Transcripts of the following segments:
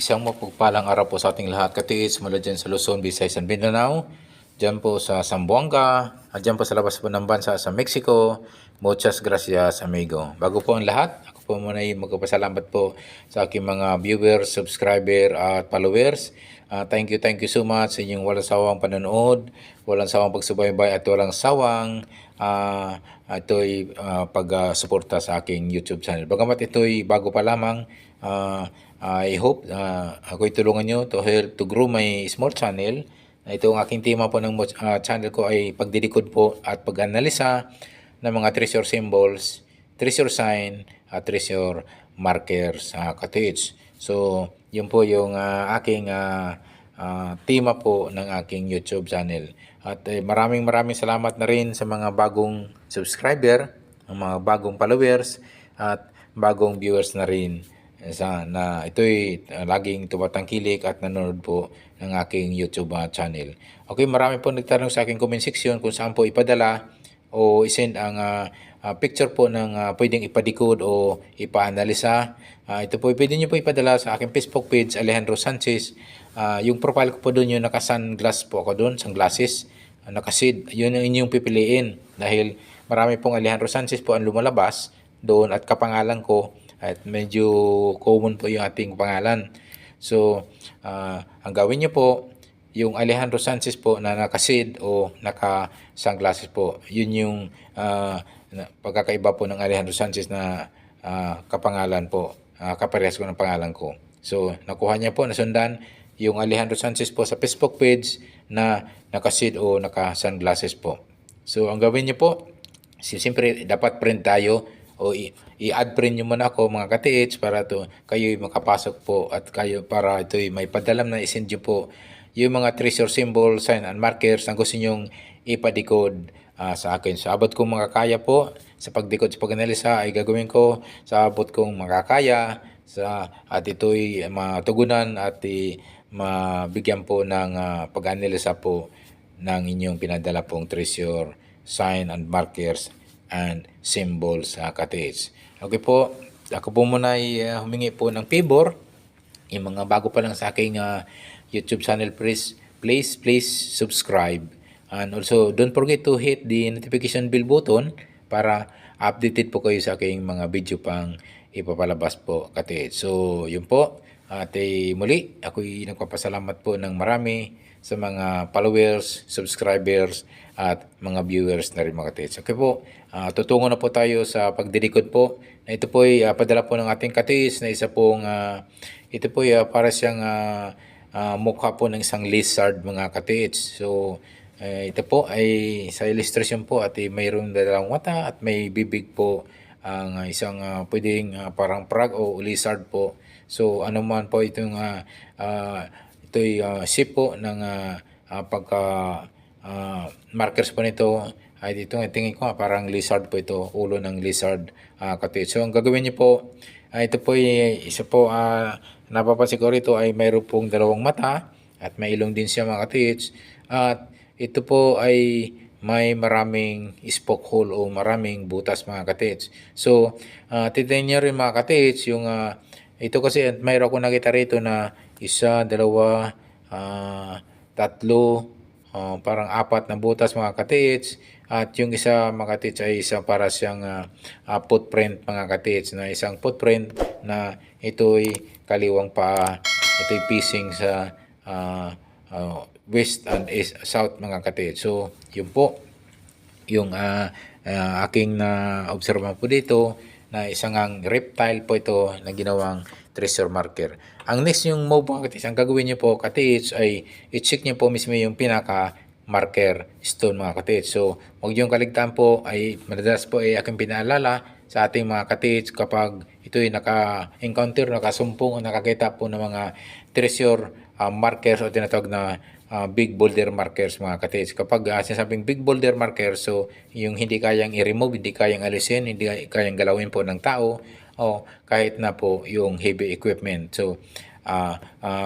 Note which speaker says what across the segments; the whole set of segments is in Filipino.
Speaker 1: Isang mapagpalang araw po sa ating lahat, katiis mula dyan sa Luzon, Visayas and Mindanao, dyan po sa Zamboanga, at dyan po sa labas po ng bansa sa Mexico. Muchas gracias, amigo. Bago po ang lahat, ako po muna ay magpapasalamat po sa aking mga viewers, subscriber at followers. Thank you so much sa inyong walang sawang panonood, walang sawang pagsubaybay at walang sawang pag-suporta sa aking YouTube channel. Bagamat ito'y bago pa lamang, I hope ako'y tulungan nyo to help to grow my small channel. Ito ang aking tema po ng channel ko ay pagdilikod po at pag-analisa ng mga treasure symbols, treasure sign, at treasure markers sa cottage. So, yun po yung aking tema po ng aking YouTube channel. At maraming salamat na rin sa mga bagong subscriber, ang mga bagong followers, at bagong viewers na rin na ito'y laging tumatangkilik at nanonood po ng aking YouTube channel. Okay, marami po nagtanong sa aking comment section kung saan po ipadala o isend ang picture po ng pwedeng ipadikod o ipaanalisa. Ito po, pwede nyo po ipadala sa aking Facebook page, Alejandro Sanchez. Yung profile ko po doon, yung naka-sunglass po ako doon, sunglasses, naka-shade. Yun ang inyong pipiliin dahil marami pong Alejandro Sanchez po ang lumalabas doon at kapangalan ko at medyo common po yung ating pangalan. So, ang gawin nyo po, yung Alejandro Sanchez po na naka-shade o naka-sunglasses po, yun yung pagkakaiba po ng Alejandro Sanchez na kapangalan po, kaparehas ko ng pangalan ko. So, nakuha niya po, nasundan yung Alejandro Sanchez po sa Facebook page na naka-shade o naka-sunglasses po. So, ang gawin niyo po, siyempre dapat print tayo o i-add print nyo muna ako mga ka-TH para to kayo makapasok po at kayo para ito may padalam na isend nyo po yung mga treasure symbol, sign and markers na gusto nyong ipadikod sa akin. Sa abot kong makakaya po sa pagdikod sa pag-analisa ay gagawin ko sa abot kong makakaya at ito'y matugunan at mabigyan po ng pag-analisa po ng inyong pinadala pong treasure, sign and markers and symbols sa cottage. Okay po, ako po muna ay humingi po ng favor. Yung mga bago pa lang sa aking YouTube channel, please subscribe. And also, don't forget to hit the notification bell button para updated po kayo sa aking mga video pang ipapalabas po cottage. So, yun po. At muli, ako'y nagpapasalamat po ng marami sa mga followers, subscribers, at mga viewers na rin mga cottage. Okay po, tutungo na po tayo sa pagdilikod po. Ito po ay padala po ng ating cottage na isa pong, ito po ay para siyang mukha po ng isang lizard mga cottage. So, ito po ay sa illustration po at mayroong dalawang mata at may bibig po ang isang pwedeng parang frog o lizard po. So ano man po itong ito'y shape po ng pagka markers po nito ay dito tingin ko parang lizard po ito, ulo ng lizard cottage. So ang gagawin niyo po ito po ay isa po napapansin ko rito ay mayroon pong dalawang mata at may ilong din siya mga cottage at ito po ay may maraming spoke hole o maraming butas mga cottage. So, titignan nyo rin mga cottage, yung ito kasi mayroon ako nakita rito na isa, dalawa, tatlo, parang apat na butas mga cottage. At yung isa mga cottage ay isa para siyang footprint mga cottage na isang footprint na ito'y kaliwang paa, ito'y pising sa west and east, south mga cottage. So, yun po yung aking na-observe po dito na isang reptile po ito na ginawang treasure marker. Ang next yung move mga cottage, ang gagawin nyo po cottage ay i-check nyo po mismo yung pinaka marker stone mga cottage. So, huwag yung kaligtaan po ay madalas po ay aking pinaalala sa ating mga cottage kapag ito'y naka-encounter, nakasumpong o nakakita po ng mga treasure markers o tinatawag na big boulder markers mga cottage. Kapag sinasabing big boulder markers, so yung hindi kayang i-remove, hindi kayang alisin, hindi kayang galawin po ng tao o kahit na po yung heavy equipment. So,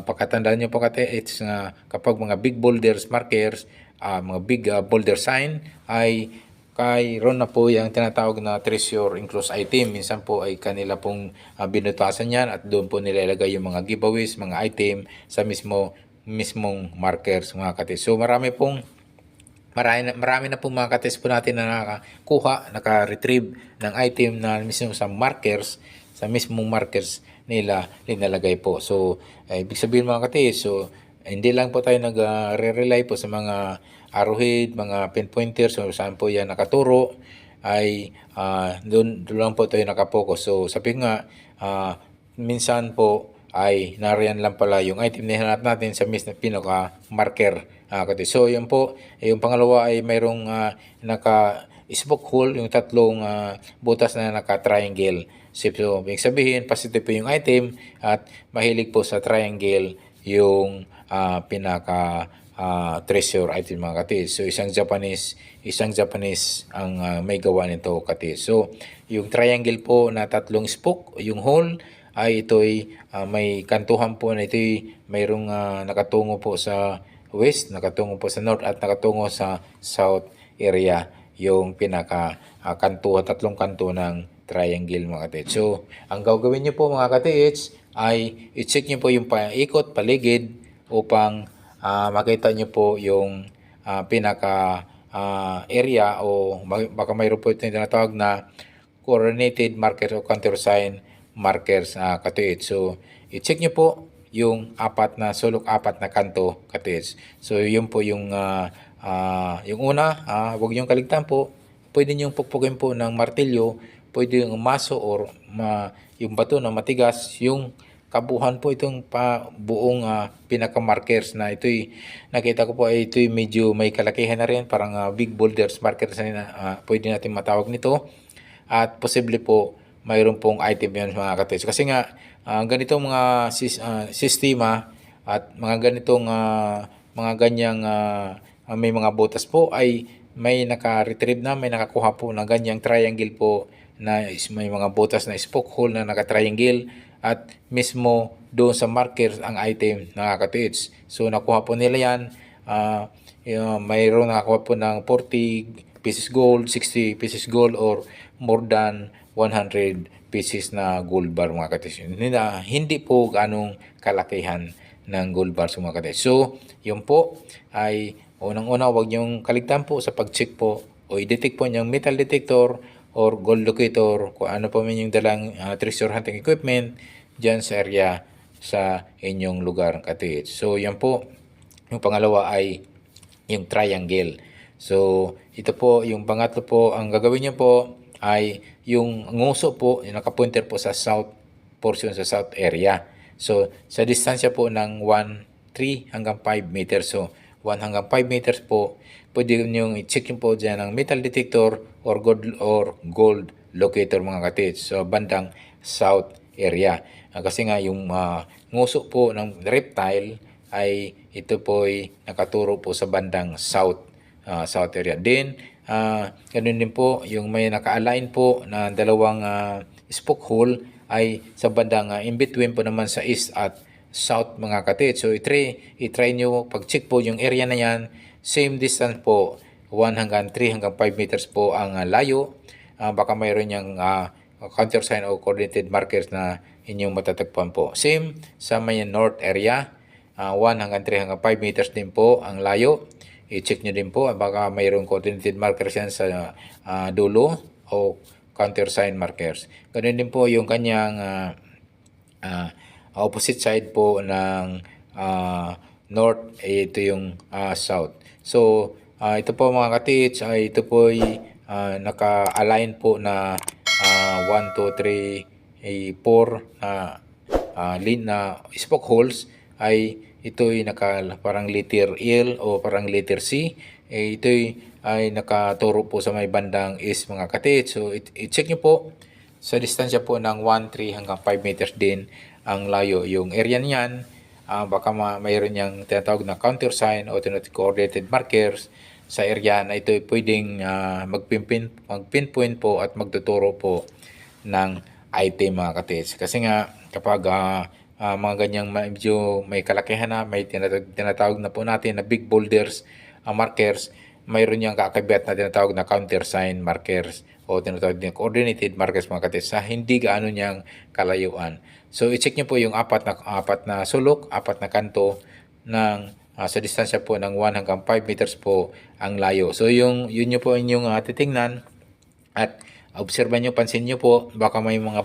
Speaker 1: pagkatandaan nyo po cottage kapag mga big boulders markers, mga big boulder sign ay kay ron na po yung tinatawag na treasure enclosed item. Minsan po ay kanila pong binutasan yan at doon po nilalagay yung mga giveaways, mga item sa mismong markers mga katis. So marami na po mga katis po natin na nakakuha, naka-retrieve ng item na mismo sa markers, sa mismong markers nila linalagay po. So, ibig sabihin mga katis, so hindi lang po tayo nag-rely po sa mga arrowhead, mga pinpointers, so saan po yan nakaturo, ay doon lang po tayo nakapokus. So, sabi nga, minsan po ay nariyan lang pala yung item na hinanap natin sa mismo pinaka-marker. So, yun po. Yung pangalawa ay mayroong naka-spoke hole, yung tatlong butas na naka-triangle. So, ibig sabihin, positive po yung item at mahilig po sa triangle yung pinaka treasure item mga katis. So isang Japanese ang may gawa nito katis. So yung triangle po na tatlong spoke, yung hole ay ito'y may kantuhan po na ito'y mayroong nakatungo po sa west, nakatungo po sa north at nakatungo sa south area yung pinaka tatlong kanto ng triangle mga katits. So, ang gagawin niyo po mga katits ay i-check niyo po yung paikot, paligid upang makita niyo po yung pinaka area o baka mayroon po ito yung tinatawag na coordinated markers o countersign markers katits. So, i-check niyo po yung apat na kanto katits. So, yun po yung una, huwag niyong kaligtaan po, pwede niyong pukpukin po ng martilyo, pwede yung maso or yung bato na matigas, yung kabuhan po itong buong pinaka-markers na ito'y nakita ko po ay ito'y medyo may kalakihan na rin, parang big boulders markers na pwede natin matawag nito. At posible po mayroon pong item yan mga katis. Kasi nga ganitong mga sistema at mga ganitong mga ganyang may mga butas po ay may naka-retrieve na, may nakakuha po ng ganyang triangle po na may mga butas na spoke hole na naka-triangle at mismo doon sa markers ang item nakakatits. So nakuha po nila yan, mayroon nakakuha po ng 40 pieces gold, 60 pieces gold or more than 100 pieces na gold bar mga katits. Hindi po ganong kalakihan ng gold bar mga katits. So yun po ay unang-una huwag niyong kaligtaan po sa pag-check po o i-detect po niyang metal detector or gold locator, kung ano po man yung dalang treasure hunting equipment dyan sa area sa inyong lugar katits. So yan po, yung pangalawa ay yung triangle. So ito po, yung pangatlo po, ang gagawin niyo po ay yung nguso po, yung nakapointer po sa south portion, sa south area. So sa distansya po ng 3 hanggang 5 meters. So 1 hanggang 5 meters po, pwede nyo i-check yung po dyan ng metal detector or gold locator mga katits. So bandang south area. Kasi nga yung nguso po ng reptile ay ito po ay nakaturo po sa bandang south area. Then ganun din po yung may naka-align po na dalawang spoke hole ay sa bandang in between po naman sa east at south mga katits. So i-try nyo pag-check po yung area na yan, same distance po, 1 hanggang 3 hanggang 5 meters po ang layo. Baka mayroon niyang countersign o coordinated markers na inyong matatagpuan po. Same sa may north area, 1 hanggang 3 hanggang 5 meters din po ang layo. I-check nyo din po, baka mayroong coordinated markers yan sa dulo o countersign markers. Ganun din po yung kanyang opposite side po ng north, ito yung south. So, ito po mga katits, ito po ay naka-align po na 1, 2, 3, 4 na spoke holes ay ito'y parang letter L o parang letter C. Ito'y ay nakaturo po sa may bandang east mga katits. So, i-check nyo po sa distansya po ng 1, 3 hanggang 5 meters din ang layo. Yung area niyan, baka mayroon niyang tinatawag na countersign o coordinated markers sa area na ito pwedeng mag-pinpoint po at magtuturo po ng item mga katits. Kasi nga kapag mga ganyang medyo may kalakihan na, may tinatawag na po natin na big boulders markers, mayroon niyang kakabit na tinatawag na countersign markers o tinatawag din coordinated markers mga katis sa hindi gaano niyang kalayuan. So i-check niyo po yung apat na sulok, apat na kanto ng sa distansya po ng 1 hanggang 5 meters po ang layo. So yun niyo po inyong titingnan at obserban niyo, pansin niyo po baka may mga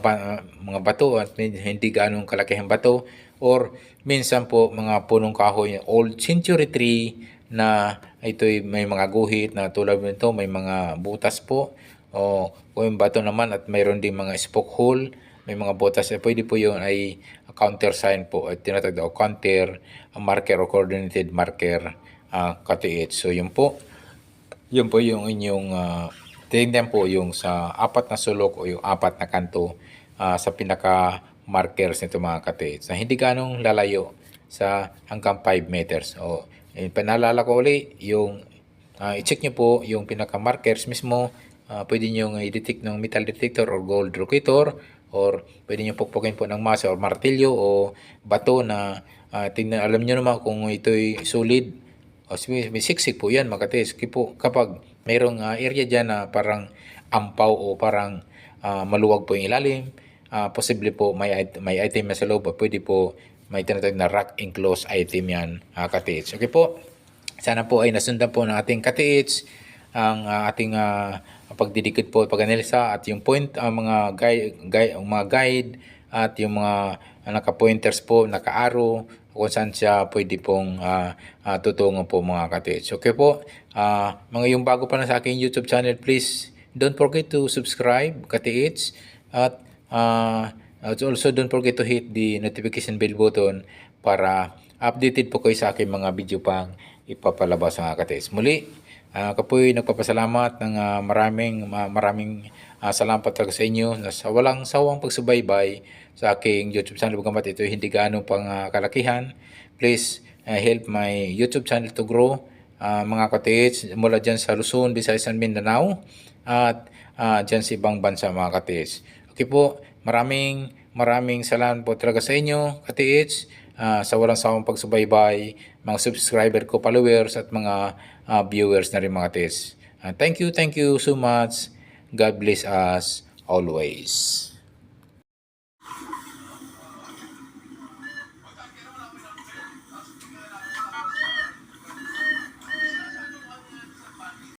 Speaker 1: bato at hindi gaano kalakihang bato or minsan po mga punong kahoy, old century tree na ito'y may mga guhit na tulad nito, may mga butas po o yung bato naman at mayroon din mga spoke hole, may mga butas, pwede po yun ay counter sign po at tinatawag o counter marker o coordinated marker katiit. So yun po yung inyong tingnan po yung sa apat na sulok o yung apat na kanto sa pinaka markers nito mga katiit. Na hindi ganong lalayo sa hanggang 5 meters. O panalala ko uli, yung i-check nyo po yung pinaka-markers mismo. Pwede nyo i-detect ng metal detector or gold locator or pwede nyo pukpukin po ng masa or martilyo o bato na tingnan, alam nyo naman kung ito'y solid o may siksik po yan mga katis. Kapag mayroong area dyan na parang ampaw o parang maluwag po yung ilalim, posible po may item na sa loob, pwede po may tinatawag na rock enclosed item yan, katiits. Okay po, sana po ay nasundan po ng ating katiits ang ating pagdidikit po, pag-analisa at yung point, mga guide at yung mga naka-pointers po, naka-arrow, kung saan siya pwede pong tutungo po mga katiits. Okay po, mga yung bago pa na sa aking YouTube channel, please don't forget to subscribe, katiits, at also don't forget to hit the notification bell button para updated po kayo sa aking mga video pang ipapalabas mga katiits. Muli, ako po'y nagpapasalamat ng maraming salamat talaga sa inyo na sa walang sawang pagsubaybay sa aking YouTube channel. Bagamat ito hindi gaano pang kalakihan, please help my YouTube channel to grow mga katiits mula dyan sa Luzon, Visayas and Mindanao at dyan sa ibang bansa mga katiits. Okay po, maraming salamat po talaga sa inyo katiits sa walang sawang pagsubaybay, mga subscriber ko, followers at mga viewers na rin mga katiits. Thank you so much. God bless us always.